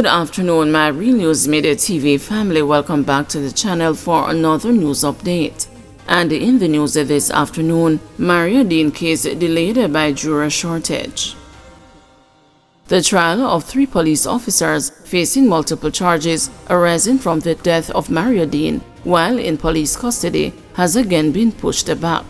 Good afternoon, my Real News Midday TV family. Welcome back to the channel for another news update. And in the news this afternoon, Mario Dean case delayed by juror shortage. The trial of 3 police officers facing multiple charges arising from the death of Mario Dean while in police custody has again been pushed back.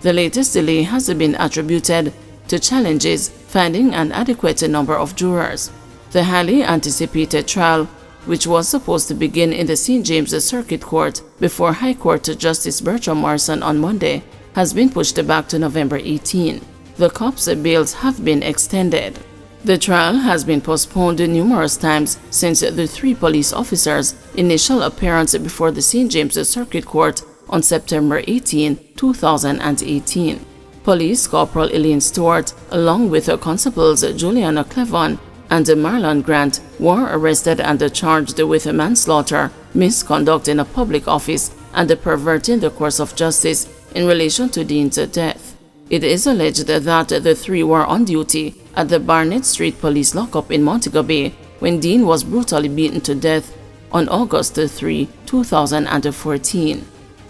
The latest delay has been attributed to challenges finding an adequate number of jurors. The highly anticipated trial, which was supposed to begin in the St. James Circuit Court before High Court Justice Bertram Morrison on Monday, has been pushed back to November 18. The cops' bails have been extended. The trial has been postponed numerous times since the 3 police officers' initial appearance before the St. James Circuit Court on September 18, 2018. Police Corporal Elaine Stewart, along with Constables Juliana Clevon and Marlon Grant, were arrested and charged with manslaughter, misconduct in a public office, and perverting the course of justice in relation to Dean's death. It is alleged that the 3 were on duty at the Barnett Street Police Lockup in Montego Bay when Dean was brutally beaten to death on August 3, 2014.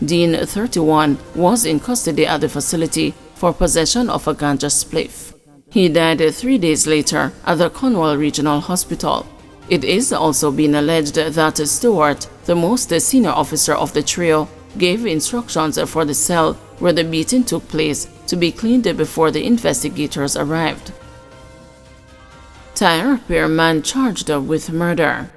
Dean, 31, was in custody at the facility for possession of a ganja spliff. He died 3 days later at the Cornwall Regional Hospital. It is also been alleged that Stewart, the most senior officer of the trio, gave instructions for the cell where the beating took place to be cleaned before the investigators arrived. Tire repairman charged with murder.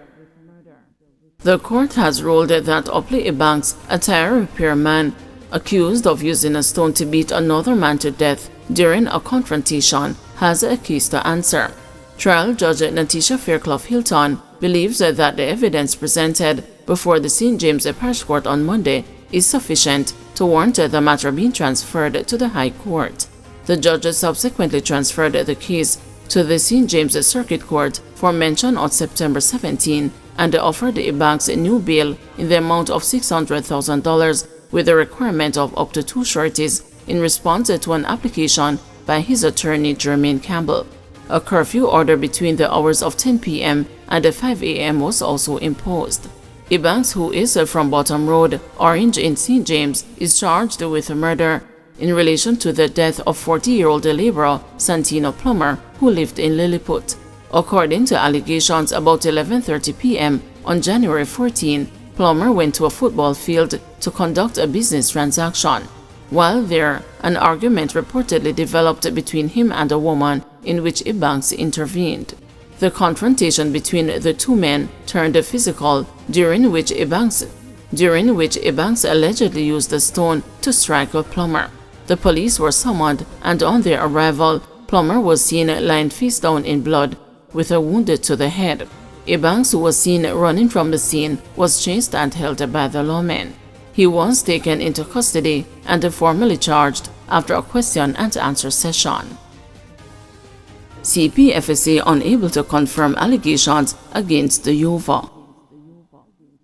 The court has ruled that Opley Ebanks, a tire repairman, accused of using a stone to beat another man to death during a confrontation, has a case to answer. Trial Judge Natisha Fairclough Hilton believes that the evidence presented before the St. James Parish Court on Monday is sufficient to warrant the matter being transferred to the High Court. The judge subsequently transferred the case to the St. James Circuit Court for mention on September 17 and offered Ebanks a new bail in the amount of $600,000 with a requirement of up to 2 sureties in response to an application by his attorney Jermaine Campbell. A curfew order between the hours of 10 p.m. and 5 a.m. was also imposed. Ebanks, who is from Bottom Road, Orange in St. James, is charged with murder in relation to the death of 40-year-old laborer Santino Plummer, who lived in Lilliput. According to allegations, about 11:30 p.m. on January 14, Plummer went to a football field to conduct a business transaction. While there, an argument reportedly developed between him and a woman in which Ebanks intervened. The confrontation between the 2 men turned physical, during which Ebanks allegedly used a stone to strike Plummer. The police were summoned, and on their arrival, Plummer was seen lying face down in blood with a wound to the head. Ebanks, who was seen running from the scene, was chased and held by the lawmen. He was taken into custody and formally charged after a question and answer session. CPFSA unable to confirm allegations against the YOVA.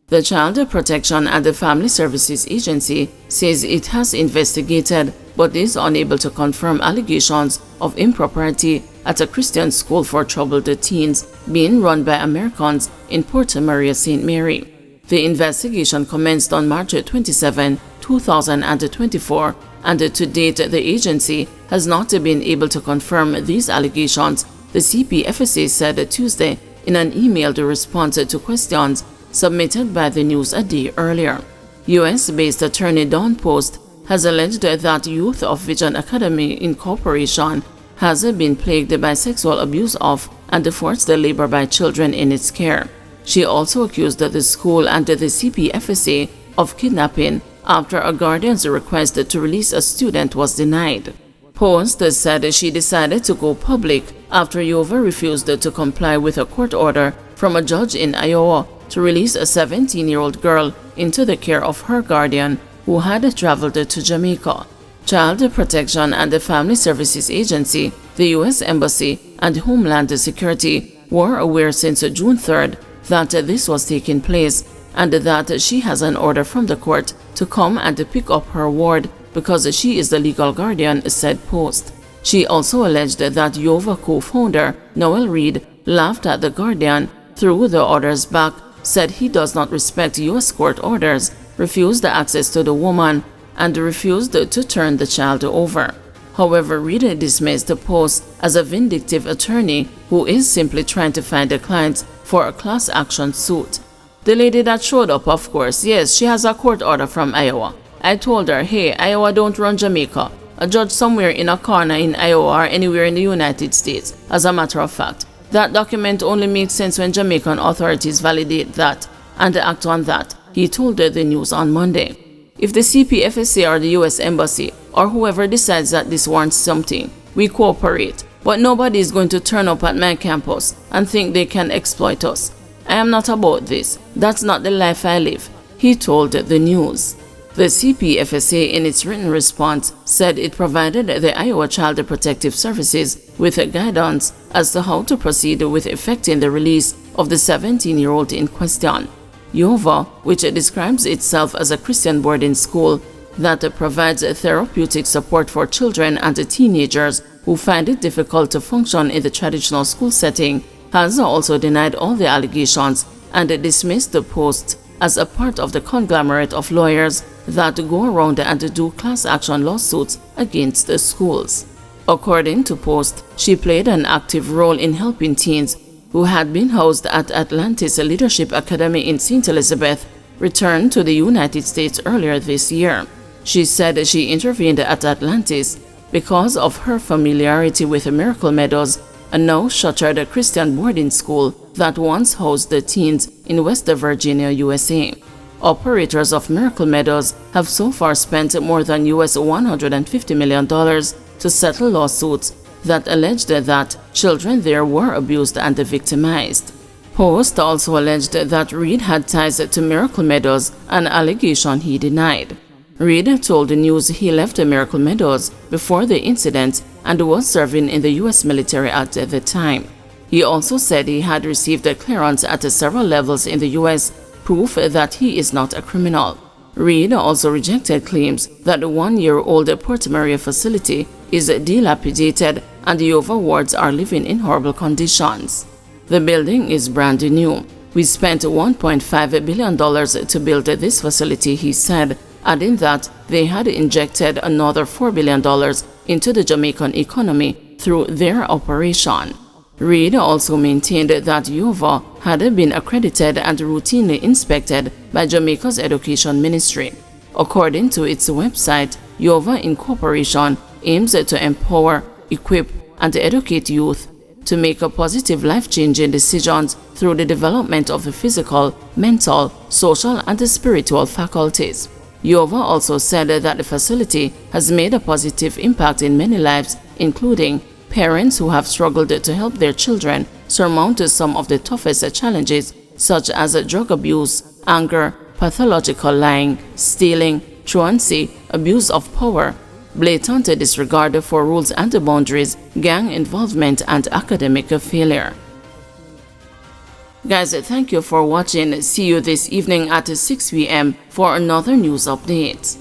The Child Protection and Family Services Agency says it has investigated but is unable to confirm allegations of impropriety at a Christian school for troubled teens being run by Americans in Porta Maria, St. Mary. The investigation commenced on March 27, 2024, and to date the agency has not been able to confirm these allegations, the CPFSA said Tuesday in an emailed response to questions submitted by the news a day earlier. U.S.-based attorney Don Post has alleged that Youth of Vision Academy Incorporation has been plagued by sexual abuse of and forced labor by children in its care. She also accused the school and the CPFSA of kidnapping after a guardian's request to release a student was denied. Post said she decided to go public after YOVA refused to comply with a court order from a judge in Iowa to release a 17-year-old girl into the care of her guardian who had traveled to Jamaica. Child Protection and Family Services Agency, the U.S. Embassy, and Homeland Security were aware since June 3rd that this was taking place and that she has an order from the court to come and pick up her ward because she is the legal guardian, said Post. She also alleged that YOVA co-founder Noel Reed laughed at the guardian threw the orders back, said he does not respect U.S. court orders, refused access to the woman, and refused to turn the child over. However, Reed dismissed the post as a vindictive attorney who is simply trying to find a client for a class action suit. The lady that showed up, of course, yes, she has a court order from Iowa. I told her, hey, Iowa don't run Jamaica. A judge somewhere in a corner in Iowa or anywhere in the United States. As a matter of fact, that document only makes sense when Jamaican authorities validate that and act on that, he told the news on Monday. If the CPFSA or the U.S. Embassy or whoever decides that this warrants something, we cooperate. But nobody is going to turn up at my campus and think they can exploit us. I am not about this. That's not the life I live, he told the news. The CPFSA, in its written response, said it provided the Iowa Child Protective Services with guidance as to how to proceed with effecting the release of the 17-year-old in question. YOVA, which describes itself as a Christian boarding school that provides therapeutic support for children and teenagers who find it difficult to function in the traditional school setting, has also denied all the allegations and dismissed the post as a part of the conglomerate of lawyers that go around and do class action lawsuits against the schools. According to Post, she played an active role in helping teens who had been housed at Atlantis Leadership Academy in St. Elizabeth return to the United States earlier this year. She said she intervened at Atlantis because of her familiarity with Miracle Meadows, a now shuttered Christian boarding school that once housed the teens in West Virginia, USA. Operators of Miracle Meadows have so far spent more than US $150 million to settle lawsuits that alleged that children there were abused and victimized. Post also alleged that Reed had ties to Miracle Meadows, an allegation he denied. Reed told the news he left Miracle Meadows before the incident and was serving in the U.S. military at the time. He also said he had received a clearance at several levels in the U.S., proof that he is not a criminal. Reed also rejected claims that the one-year-old Port Maria facility is dilapidated and the YOVA wards are living in horrible conditions. The building is brand new. We spent $1.5 billion to build this facility, he said, adding that they had injected another $4 billion into the Jamaican economy through their operation. Reed also maintained that YOVA had been accredited and routinely inspected by Jamaica's Education Ministry. According to its website, YOVA Incorporation aims to empower, equip, and educate youth to make positive life-changing decisions through the development of the physical, mental, social, and spiritual faculties. YOVA also said that the facility has made a positive impact in many lives, including parents who have struggled to help their children surmount some of the toughest challenges, such as drug abuse, anger, pathological lying, stealing, truancy, abuse of power, blatant disregard for rules and boundaries, gang involvement, and academic failure. Guys, thank you for watching. See you this evening at 6 p.m. for another news update.